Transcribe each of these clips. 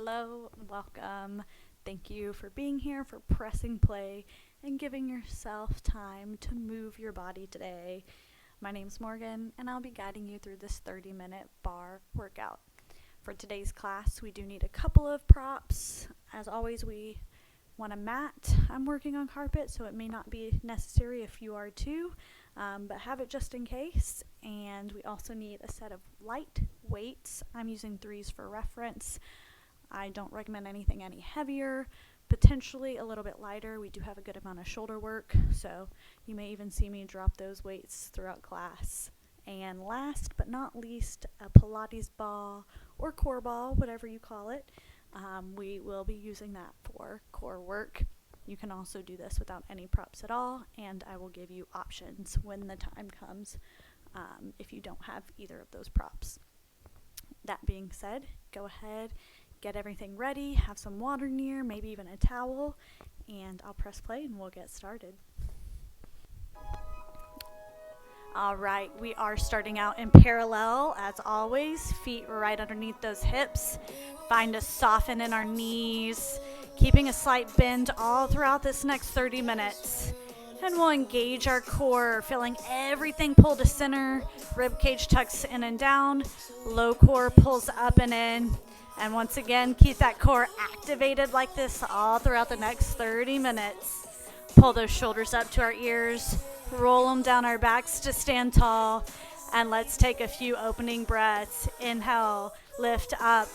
Hello, welcome. Thank you for being here, for pressing play, and giving yourself time to move your body today. My name's Morgan, and I'll be guiding you through this 30-minute bar workout. For today's class, we do need a couple of props. As always, we want a mat. I'm working on carpet, so it may not be necessary if you are too, but have it just in case. And we also need a set of light weights. I'm using 3s for reference. I don't recommend anything any heavier, potentially a little bit lighter. We do have a good amount of shoulder work, so you may even see me drop those weights throughout class. And last but not least, a Pilates ball or core ball, whatever you call it. We will be using that for core work. You can also do this without any props at all, and I will give you options when the time comes if you don't have either of those props. That being said, go ahead, get everything ready, have some water near, maybe even a towel, and I'll press play and we'll get started. All right, we are starting out in parallel as always, feet right underneath those hips. Find us soften in our knees, keeping a slight bend all throughout this next 30 minutes. And we'll engage our core, feeling everything pull to center, rib cage tucks in and down, low core pulls up and in. And once again, keep that core activated like this all throughout the next 30 minutes. Pull those shoulders up to our ears, roll them down our backs to stand tall, and let's take a few opening breaths. Inhale, lift up.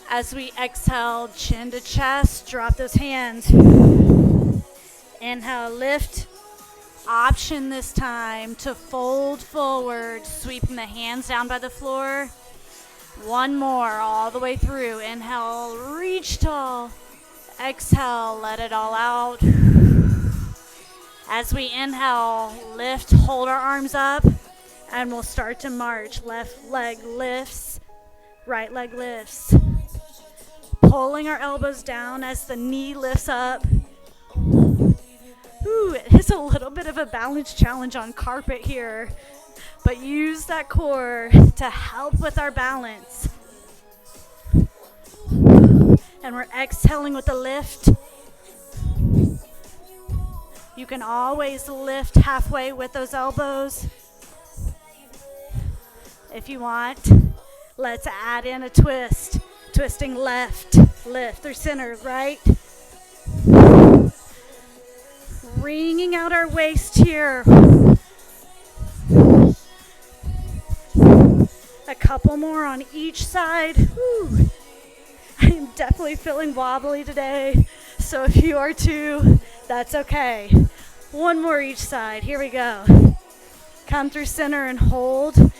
As we exhale, chin to chest, drop those hands. Inhale, lift. Option this time to fold forward, sweeping the hands down by the floor. One more, all the way through. Inhale, reach tall. Exhale, let it all out. As we inhale, lift, hold our arms up, and we'll start to march. Left leg lifts, right leg lifts. Pulling our elbows down as the knee lifts up. Ooh, it is a little bit of a balance challenge on carpet here, but use that core to help with our balance. And we're exhaling with a lift. You can always lift halfway with those elbows if you want. Let's add in a twist. Twisting left, lift through center, right. Wringing out our waist here. A couple more on each side. Whew. I'm definitely feeling wobbly today, so if you are too, that's okay. One more each side. Here we go. Come through center and hold.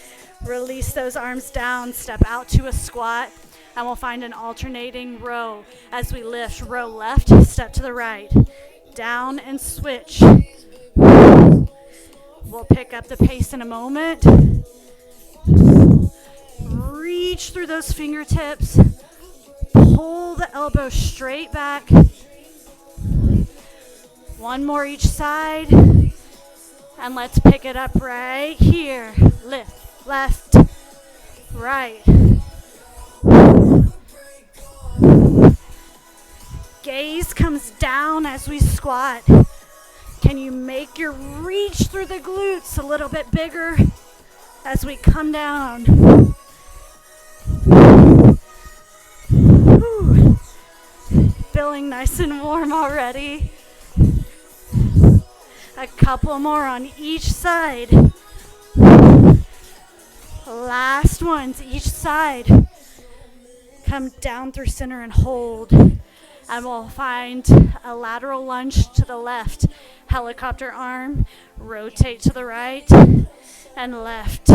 Release those arms down. Step out to a squat, and we'll find an alternating row as we lift. Row left, step to the right. Down and switch. We'll pick up the pace in a moment. Reach through those fingertips. Pull the elbow straight back. One more each side. And let's pick it up right here. Lift, left, right. Gaze comes down as we squat. Can you make your reach through the glutes a little bit bigger as we come down? Whew. Feeling nice and warm already. A couple more on each side. Last ones each side. Come down through center and hold. And we'll find a lateral lunge to the left. Helicopter arm, rotate to the right and left,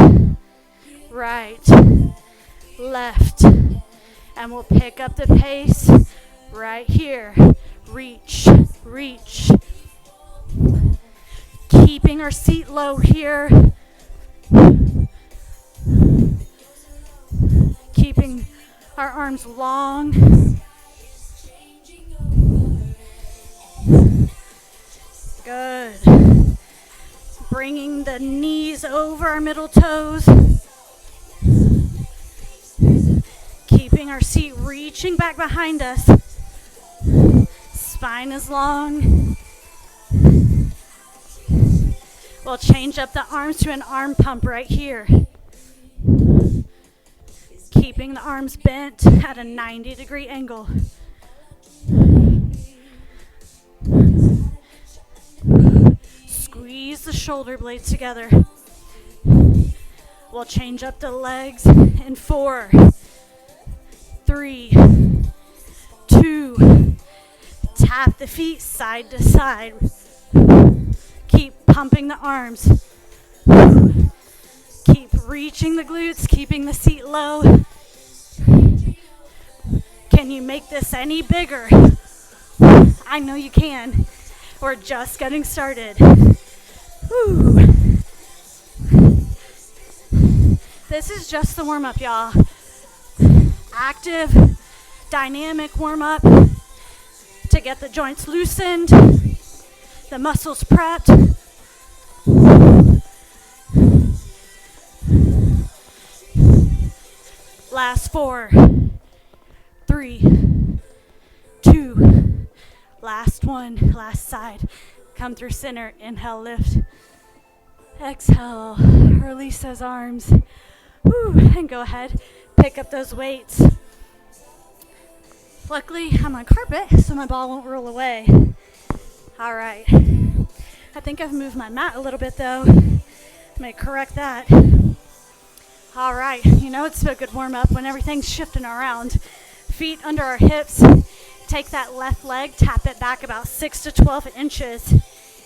right, left. And we'll pick up the pace right here. Reach, reach. Keeping our seat low here. Keeping our arms long. Good. Bringing the knees over our middle toes. Keeping keeping our seat reaching back behind us. Spine is long. We'll change up the arms to an arm pump right here. Keeping the arms bent at a 90-degree angle. Squeeze the shoulder blades together. We'll change up the legs in 4, 3, 2. Tap the feet side to side. Keep pumping the arms. Keep reaching the glutes, keeping the seat low. Can you make this any bigger? I know you can. We're just getting started. Woo. This is just the warm-up, y'all. Active, dynamic warm-up to get the joints loosened, the muscles prepped. Last 4, 3, 2, last 1, last side. Come through center, inhale, lift. Exhale, release those arms. Woo, and go ahead, pick up those weights. Luckily, I'm on carpet, so my ball won't roll away. All right. I think I've moved my mat a little bit, though. I may correct that. All right. You know it's a good warm-up when everything's shifting around. Feet under our hips. Take that left leg, tap it back about 6 to 12 inches,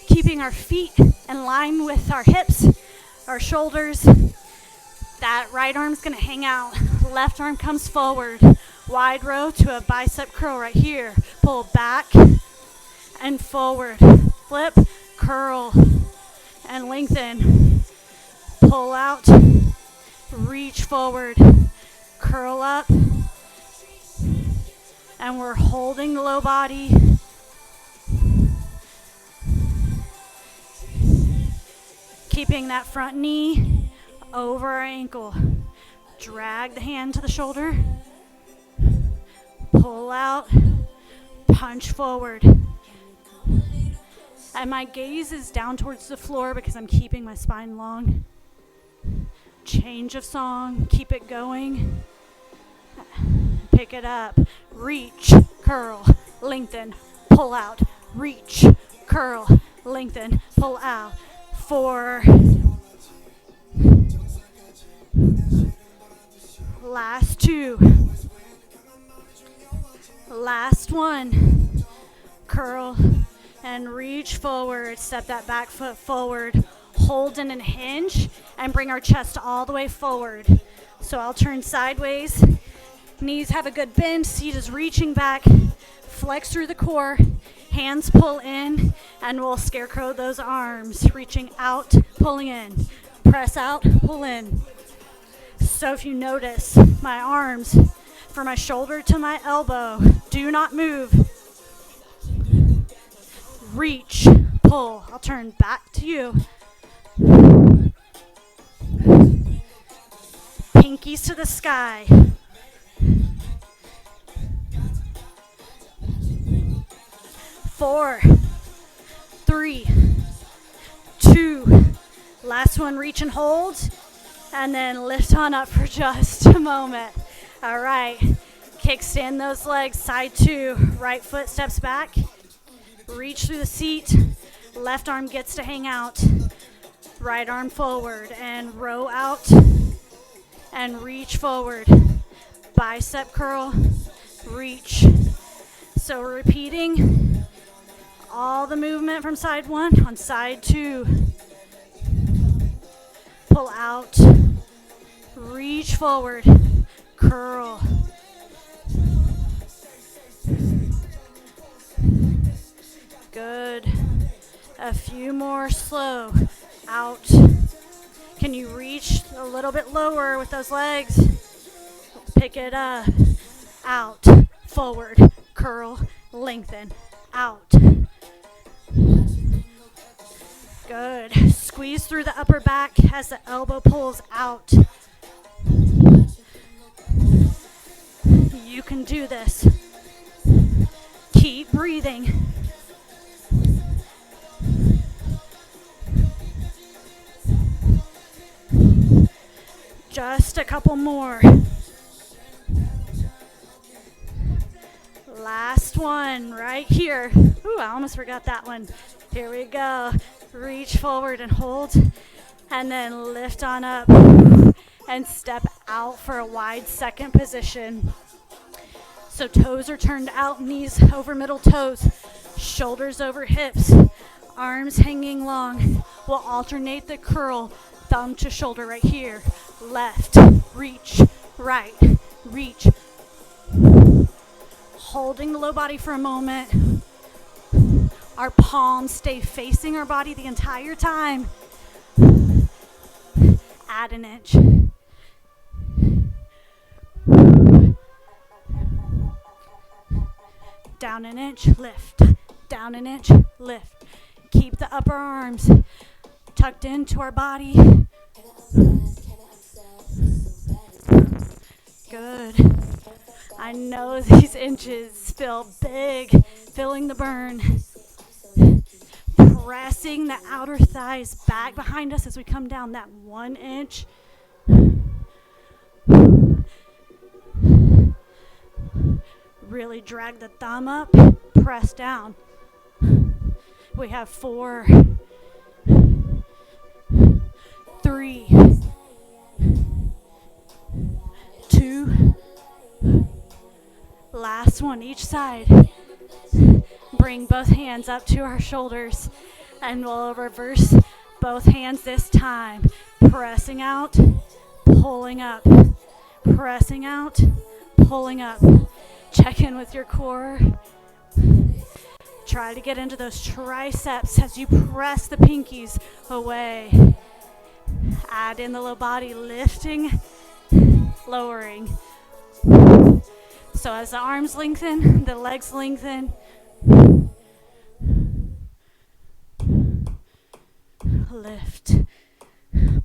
keeping our feet in line with our hips, our shoulders. That right arm's going to hang out. Left arm comes forward. Wide row to a bicep curl right here. Pull back and forward. Flip, curl, and lengthen. Pull out, reach forward, curl up. And we're holding the low body. Keeping that front knee over our ankle. Drag the hand to the shoulder. Pull out, punch forward. And my gaze is down towards the floor because I'm keeping my spine long. Change of song, keep it going. Pick it up, reach, curl, lengthen, pull out, reach, curl, lengthen, pull out. 4. Last 2. Last 1. Curl and reach forward. Step that back foot forward. Hold in and hinge and bring our chest all the way forward. So I'll turn sideways. Knees have a good bend. Seat is reaching back. Flex through the core. Hands pull in, and we'll scarecrow those arms. Reaching out, pulling in. Press out, pull in. So if you notice, my arms from my shoulder to my elbow do not move. Reach, pull. I'll turn back to you. Pinkies to the sky. 4, 3, 2. Last one, reach and hold. And then lift on up for just a moment. All right. Kickstand those legs, side 2. Right foot steps back. Reach through the seat. Left arm gets to hang out. Right arm forward and row out. And reach forward. Bicep curl. Reach. So we're repeating all the movement from side 1 on side 2. Pull out. Reach forward. Curl. Good. A few more slow. Out. Can you reach a little bit lower with those legs? Pick it up. Out. Forward. Curl. Lengthen. Out. Good. Squeeze through the upper back as the elbow pulls out. can do this. Keep breathing. Just a couple more. Last one right here. Ooh, I almost forgot that one. Here we go. Reach forward and hold, and then lift on up and step out for a wide second position. So toes are turned out, knees over middle toes, shoulders over hips, arms hanging long. We'll alternate the curl, thumb to shoulder right here. Left, reach, right, reach. Holding the low body for a moment. Our palms stay facing our body the entire time. Add an inch. Down an inch, lift. Down an inch, lift. Keep the upper arms tucked into our body. Good. I know these inches feel big, feeling the burn. Pressing the outer thighs back behind us as we come down that 1 inch. Really drag the thumb up, press down. We have 4, 3, 2, last one each side. Bring both hands up to our shoulders, and we'll reverse both hands this time. Pressing out, pulling up. Pressing out, pulling up. Check in with your core. Try to get into those triceps as you press the pinkies away. Add in the low body, lifting, lowering. So as the arms lengthen, the legs lengthen. Lift,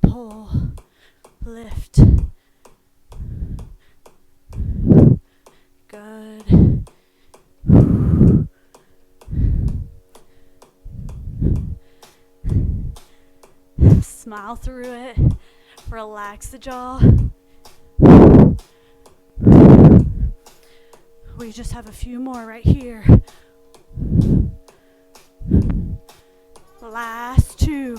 pull, lift. Good. Smile through it. Relax the jaw. We just have a few more right here. Last 2.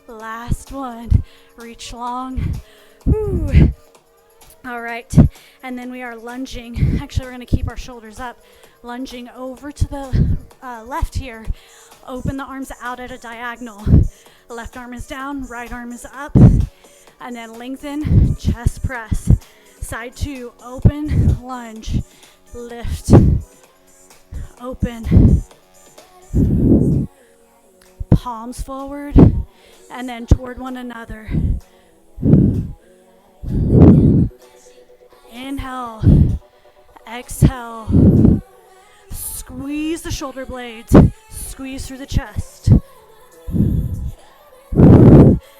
Last one. Reach long. Woo. All right. And then we are lunging. Actually, we're going to keep our shoulders up. Lunging over to the left here. Open the arms out at a diagonal. Left arm is down. Right arm is up. And then lengthen. Chest press. Side 2. Open. Lunge. Lift. Open. Palms forward and then toward one another. Inhale, exhale. Squeeze the shoulder blades, squeeze through the chest.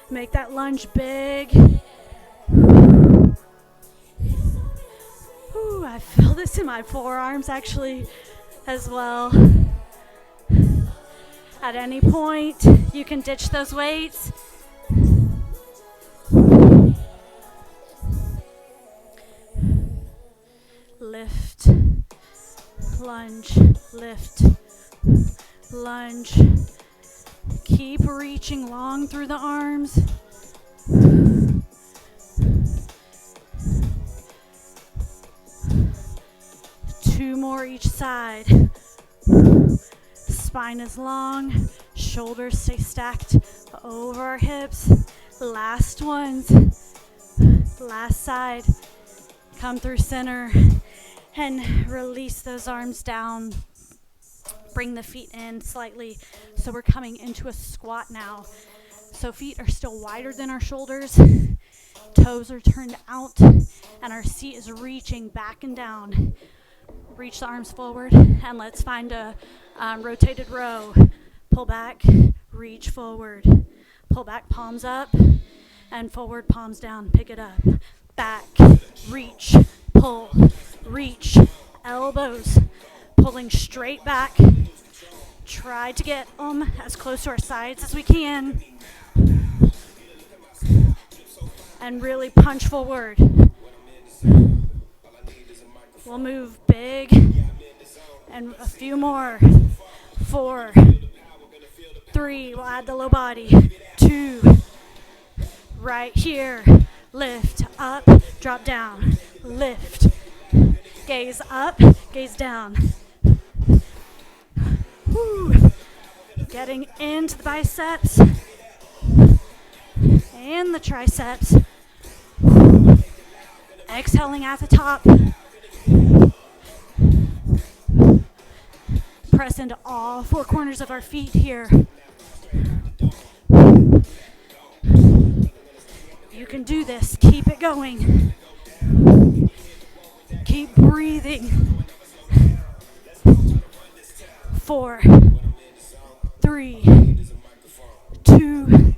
Make that lunge big. Ooh, I feel this in my forearms actually as well. At any point, you can ditch those weights. Lift, lunge, lift, lunge. Keep reaching long through the arms. 2 more each side. Spine is long, shoulders stay stacked over our hips. Last ones, last side. Come through center and release those arms down. Bring the feet in slightly. So we're coming into a squat now. So feet are still wider than our shoulders. Toes are turned out and our seat is reaching back and down. Reach the arms forward and let's find a rotated row. Pull back, reach forward. Pull back, palms up, and forward, palms down. Pick it up. Back, reach, pull pull, reach, elbows, pulling straight back. Try to get them as close to our sides as we can. And really punch forward. We'll move big. And a few more. 4, 3, we'll add the low body. 2, right here. Lift, up, drop down. Lift. Gaze up, gaze down. Woo. Getting into the biceps and the triceps. Exhaling at the top. Press into all 4 corners of our feet here. You can do this. Keep it going. Keep breathing. 4, 3, 2,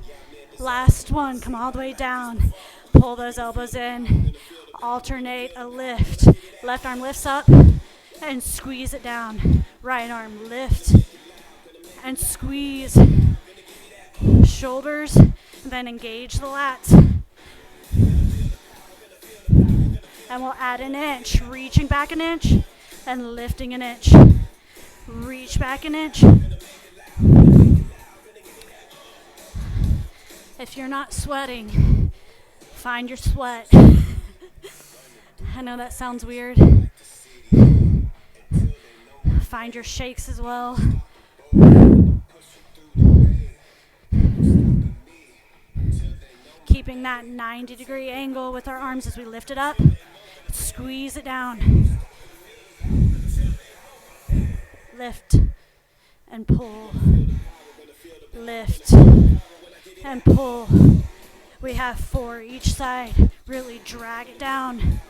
last one. Come all the way down. Pull those elbows in. Alternate a lift. Left arm lifts up and squeeze it down. Right arm lift and squeeze. Shoulders, then engage the lats. And we'll add an inch, reaching back an inch and lifting an inch. Reach back an inch. If you're not sweating, find your sweat. I know that sounds weird. Find your shakes as well. Keeping that 90-degree angle with our arms as we lift it up. Squeeze it down. Lift and pull. Lift and pull. We have 4 each side. Really drag it down.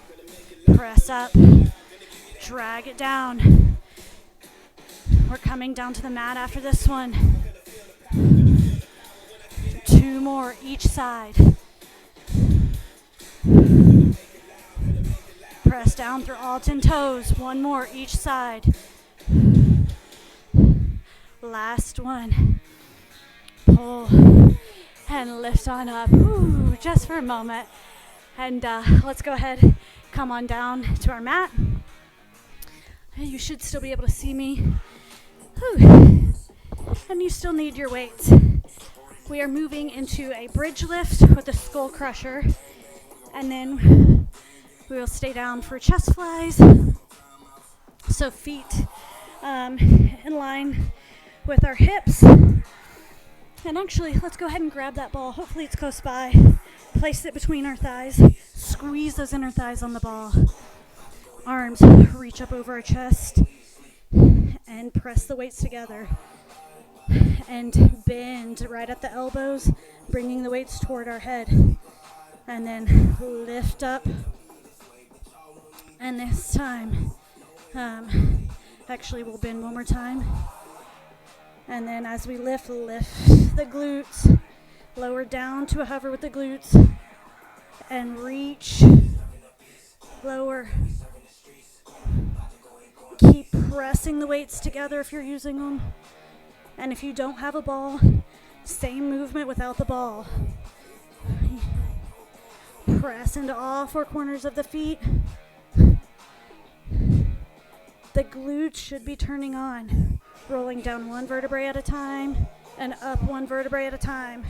Press up. Drag it down. We're coming down to the mat after this one. 2 more each side. Press down through all 10 toes. 1 more each side. Last one. Pull and lift on up. Ooh, just for a moment. And let's go ahead, come on down to our mat. You should still be able to see me. Whew. And you still need your weights. We are moving into a bridge lift with a skull crusher. And then we will stay down for chest flies. So feet in line with our hips. And actually, let's go ahead and grab that ball. Hopefully it's close by. Place it between our thighs. Squeeze those inner thighs on the ball. Arms reach up over our chest. And press the weights together. And bend right at the elbows, bringing the weights toward our head. And then lift up. And this time, actually we'll bend one more time. And then as we lift the glutes, lower down to a hover with the glutes, and reach, lower. Keep pressing the weights together if you're using them. And if you don't have a ball, same movement without the ball. Press into all 4 corners of the feet. The glutes should be turning on. Rolling down 1 vertebrae at a time and up 1 vertebrae at a time.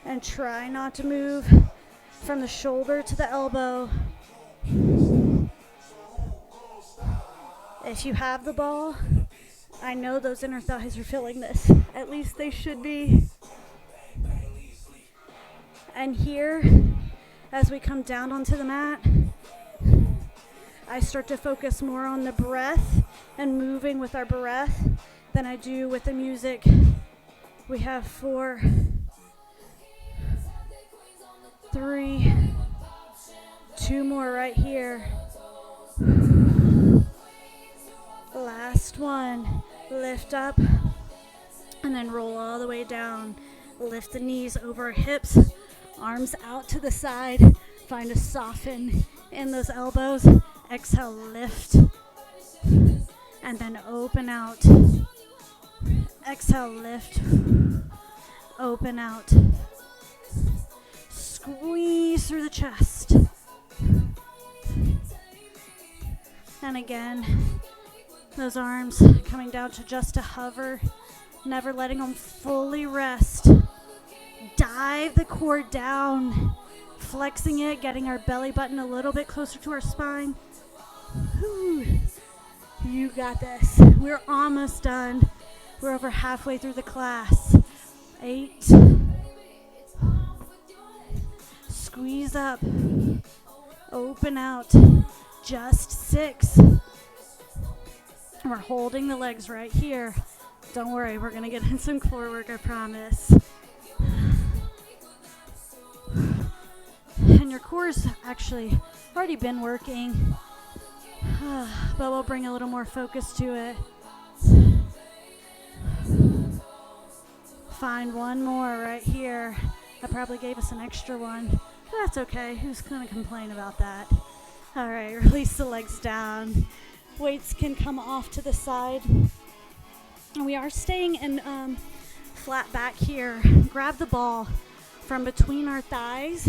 And try not to move from the shoulder to the elbow. If you have the ball, I know those inner thighs are feeling this. At least they should be. And here, as we come down onto the mat, I start to focus more on the breath and moving with our breath than I do with the music. We have 4, 3, 2 more right here. Last one. Lift up and then roll all the way down. Lift the knees over our hips. Arms out to the side. Find a soften in those elbows. Exhale, lift. And then open out. Exhale, lift. Open out. Squeeze through the chest. And again, those arms coming down to just a hover, never letting them fully rest. Dive the core down, flexing it, getting our belly button a little bit closer to our spine. Whew. You got this. We're almost done. We're over halfway through the class. 8. Squeeze up. Open out. Just 6. We're holding the legs right here. Don't worry, we're going to get in some core work, I promise. And your core's actually already been working, but we'll bring a little more focus to it. Find one more right here. I probably gave us an extra one, but that's okay. Who's going to complain about that? All right, release the legs down. Weights can come off to the side. And we are staying in flat back here. Grab the ball from between our thighs.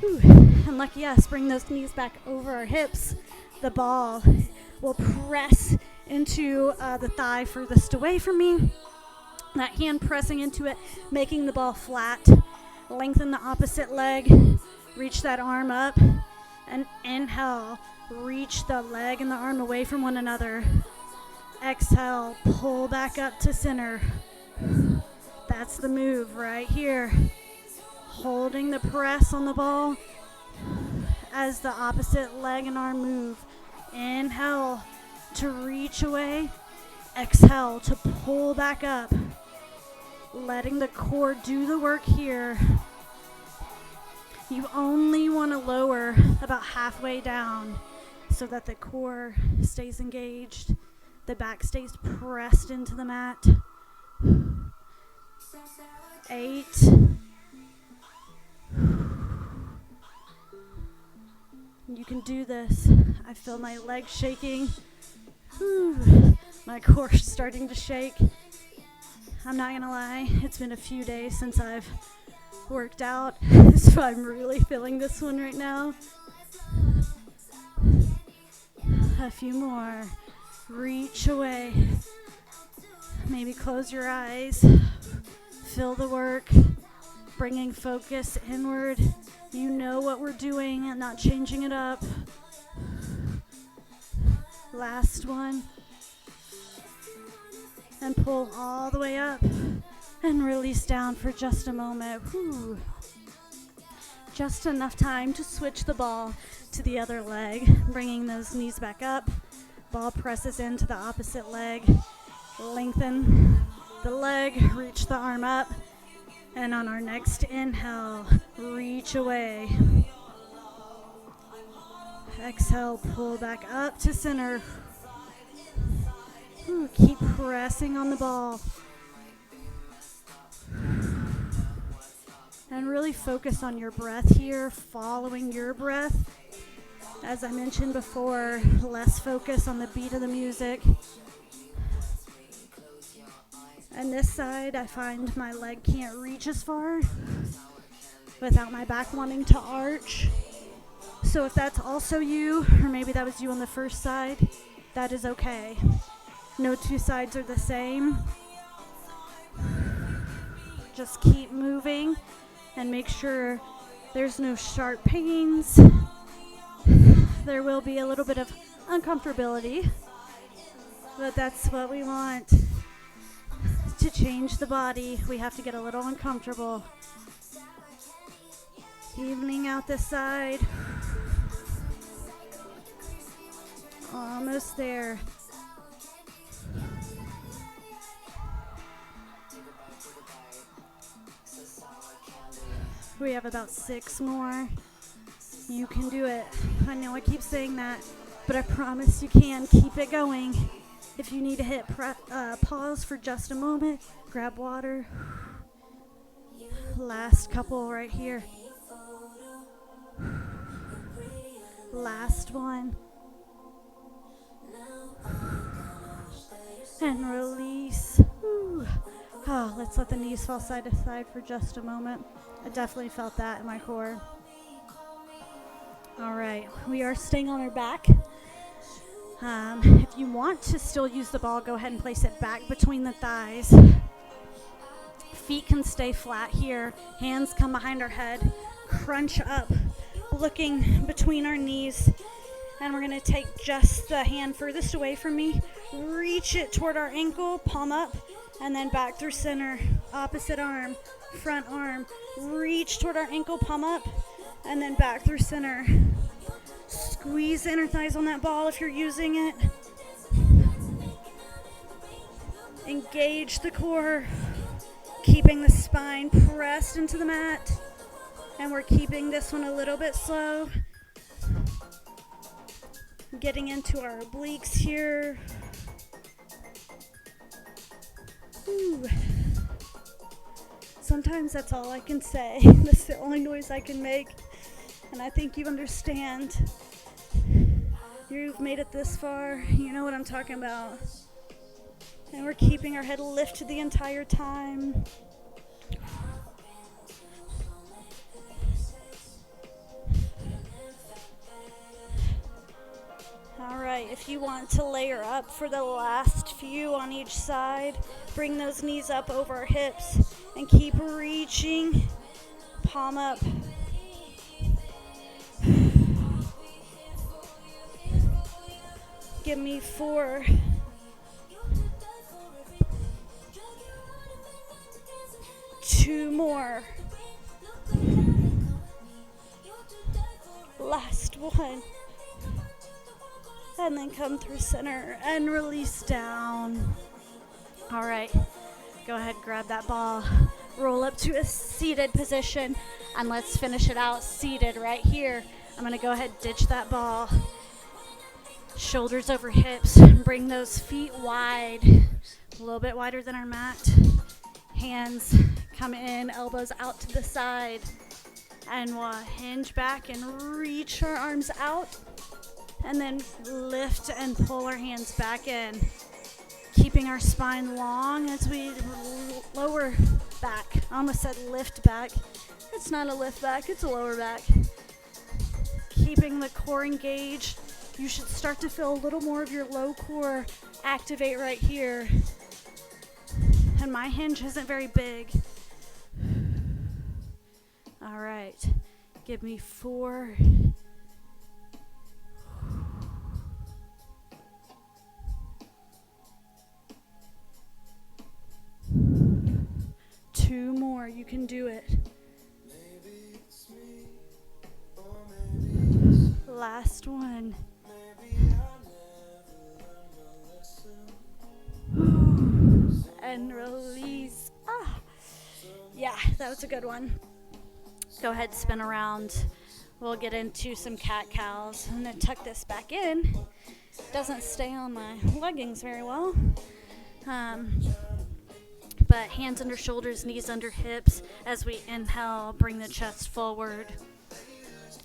Whew. And lucky us, bring those knees back over our hips. The ball will press into the thigh furthest away from me. That hand pressing into it, making the ball flat. Lengthen the opposite leg. Reach that arm up. And inhale. Reach the leg and the arm away from one another. Exhale. Pull back up to center. That's the move right here. Holding the press on the ball as the opposite leg and arm move. Inhale to reach away. Exhale to pull back up. Letting the core do the work here. You only want to lower about halfway down so that the core stays engaged. The back stays pressed into the mat. 8. You can do this. I feel my legs shaking. Whew. My core's starting to shake. I'm not gonna lie, it's been a few days since I've worked out, so I'm really feeling this one right now. A few more. Reach away. Maybe close your eyes. Feel the work. Bringing focus inward. You know what we're doing and not changing it up. Last one. And pull all the way up and release down for just a moment. Whew. Just enough time to switch the ball to the other leg, bringing those knees back up. Ball presses into the opposite leg. Lengthen the leg, reach the arm up. And on our next inhale, reach away. Exhale, pull back up to center. Keep pressing on the ball. And really focus on your breath here, following your breath. As I mentioned before, less focus on the beat of the music. And this side, I find my leg can't reach as far without my back wanting to arch. So if that's also you, or maybe that was you on the first side, that is okay. No two sides are the same. Just keep moving and make sure there's no sharp pains. There will be a little bit of uncomfortability, but that's what we want. To change the body, we have to get a little uncomfortable. Evening out this side. Almost there. We have about 6 more. You can do it. I know I keep saying that, but I promise you can. Keep it going. If you need to hit pause for just a moment, grab water. Last couple right here. Last one. And release. Ooh. Oh, let's let the knees fall side to side for just a moment. I definitely felt that in my core. All right, we are staying on our back. If you want to still use the ball, go ahead and place it back between the thighs. Feet can stay flat here. Hands come behind our head. Crunch up, looking between our knees. And we're going to take just the hand furthest away from me. Reach it toward our ankle, palm up, and then back through center. Opposite arm, front arm. Reach toward our ankle, palm up, and then back through center. Squeeze the inner thighs on that ball if you're using it. Engage the core. Keeping the spine pressed into the mat. And we're keeping this one a little bit slow. Getting into our obliques here. Ooh. Sometimes that's all I can say. That's the only noise I can make. And I think you understand. You've made it this far. You know what I'm talking about. And we're keeping our head lifted the entire time. Alright, if you want to layer up for the last few on each side, bring those knees up over our hips and keep reaching. Palm up. Give me 4. 2 more. Last one. And then come through center and release down. All right, go ahead, grab that ball, roll up to a seated position, and let's finish it out seated right here. I'm gonna go ahead, ditch that ball. Shoulders over hips, bring those feet wide, a little bit wider than our mat. Hands come in, elbows out to the side, and we'll hinge back and reach our arms out. And then lift and pull our hands back in. Keeping our spine long as we lower back. I almost said lift back. It's not a lift back, it's a lower back. Keeping the core engaged. You should start to feel a little more of your low core activate right here. And my hinge isn't very big. All right, give me 4. 2 more, you can do it. Last one. And release. Yeah, that was a good one. Go ahead, spin around. We'll get into some cat-cows. I'm gonna tuck this back in. Doesn't stay on my leggings very well. But hands under shoulders, knees under hips. As we inhale, bring the chest forward.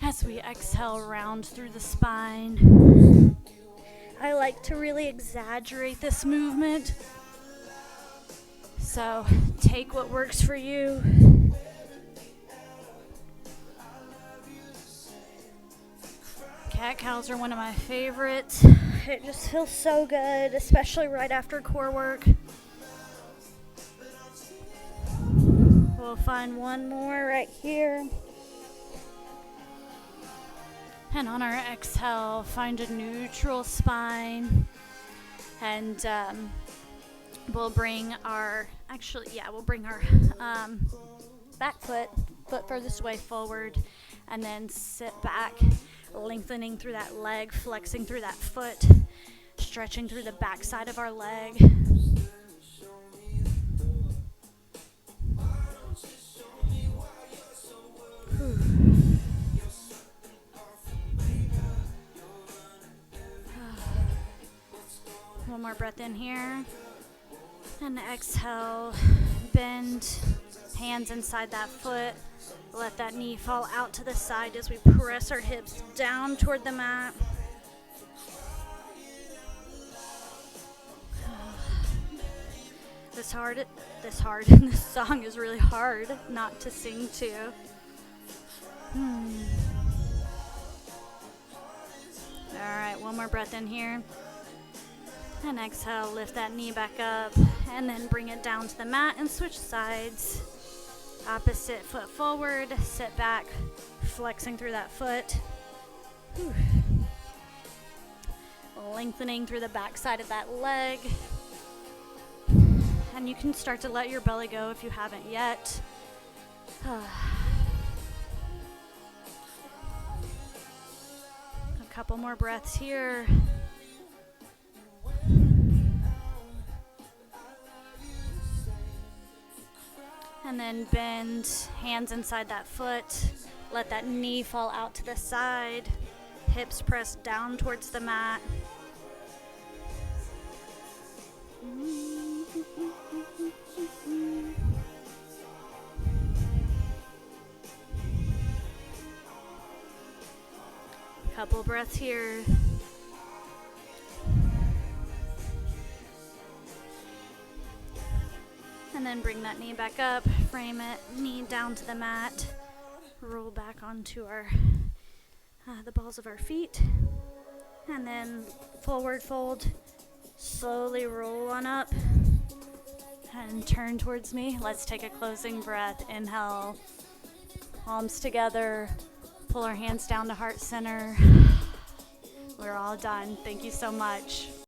As we exhale, round through the spine. I like to really exaggerate this movement. So take what works for you. Cat-cows are one of my favorites. It just feels so good, especially right after core work. We'll find one more right here. And on our exhale, find a neutral spine. And we'll bring our back foot furthest away forward. And then sit back, lengthening through that leg, flexing through that foot, stretching through the back side of our leg. One more breath in here. And exhale, bend Hands inside that foot. Let that knee fall out to the side as we press our hips down toward the mat. This song is really hard not to sing to. Alright, one more breath in here. And exhale, lift that knee back up. And then bring it down to the mat and switch sides. Opposite foot forward, sit back, flexing through that foot. Whew. Lengthening through the back side of that leg. And you can start to let your belly go if you haven't yet. A couple more breaths here. And then bend, hands inside that foot. Let that knee fall out to the side. Hips press down towards the mat. Couple breaths here. And then bring that knee back up, frame it, knee down to the mat, roll back onto our the balls of our feet, and then forward fold, slowly roll on up, and turn towards me. Let's take a closing breath. Inhale, palms together, pull our hands down to heart center. We're all done. Thank you so much.